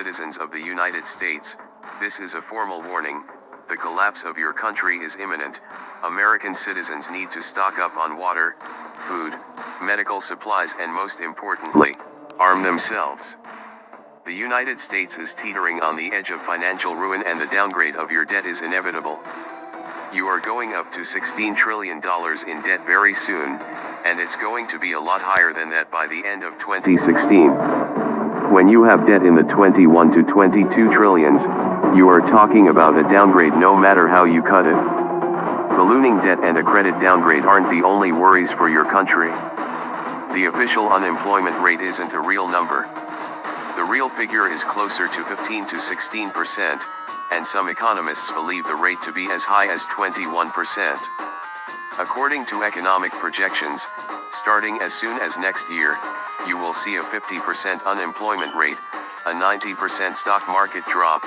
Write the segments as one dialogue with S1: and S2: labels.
S1: citizens of the United States, this is a formal warning. The collapse of your country is imminent. American citizens need to stock up on water, food, medical supplies, and most importantly, arm themselves. The United States is teetering on the edge of financial ruin, and the downgrade of your debt is inevitable. You are going up to $16 trillion in debt very soon, and it's going to be a lot higher than that by the end of 2016. When you have debt in the 21 to 22 trillions, you are talking about a downgrade no matter how you cut it. Ballooning debt and a credit downgrade aren't the only worries for your country. The official unemployment rate isn't a real number. The real figure is closer to 15 to 16%, and some economists believe the rate to be as high as 21%. According to economic projections, starting as soon as next year, you will see a 50% unemployment rate, a 90% stock market drop,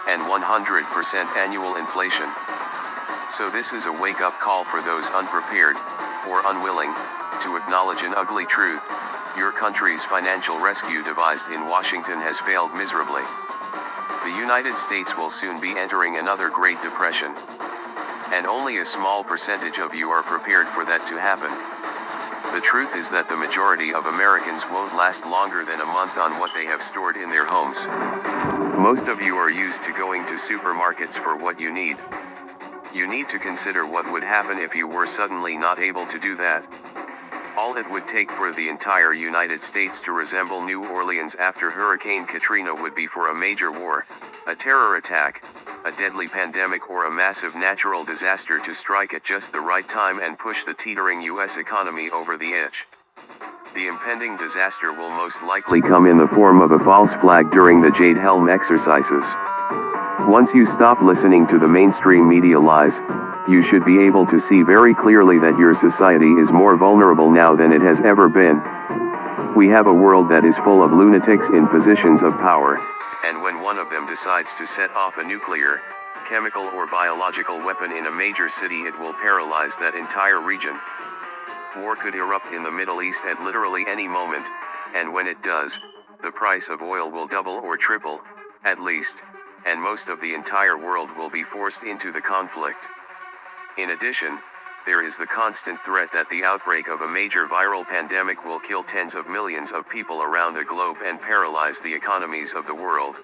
S1: and 100% annual inflation. So this is a wake-up call for those unprepared, or unwilling, to acknowledge an ugly truth. Your country's financial rescue devised in Washington has failed miserably. The United States will soon be entering another Great Depression. And only a small percentage of you are prepared for that to happen. The truth is that the majority of Americans won't last longer than a month on what they have stored in their homes. Most of you are used to going to supermarkets for what you need. You need to consider what would happen if you were suddenly not able to do that. All it would take for the entire United States to resemble New Orleans after Hurricane Katrina would be for a major war, a terror attack, a deadly pandemic, or a massive natural disaster to strike at just the right time and push the teetering U.S. economy over the edge. The impending disaster will most likely come in the form of a false flag during the Jade Helm exercises. Once you stop listening to the mainstream media lies, you should be able to see very clearly that your society is more vulnerable now than it has ever been. We have a world that is full of lunatics in positions of power, and when one of them decides to set off a nuclear, chemical, or biological weapon in a major city, it will paralyze that entire region. War could erupt in the Middle East at literally any moment, and when it does, the price of oil will double or triple, at least, and most of the entire world will be forced into the conflict. In addition, there is the constant threat that the outbreak of a major viral pandemic will kill tens of millions of people around the globe and paralyze the economies of the world.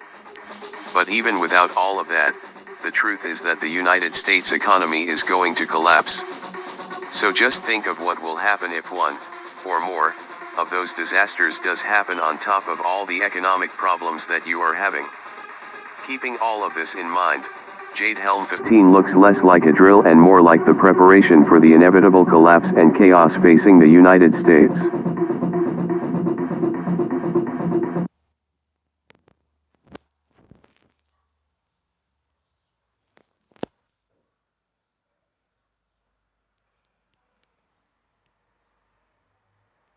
S1: But even without all of that, the truth is that the United States economy is going to collapse. So just think of what will happen if one, or more, of those disasters does happen on top of all the economic problems that you are having. Keeping all of this in mind, Jade Helm 15 looks less like a drill and more like the preparation for the inevitable collapse and chaos facing the United States.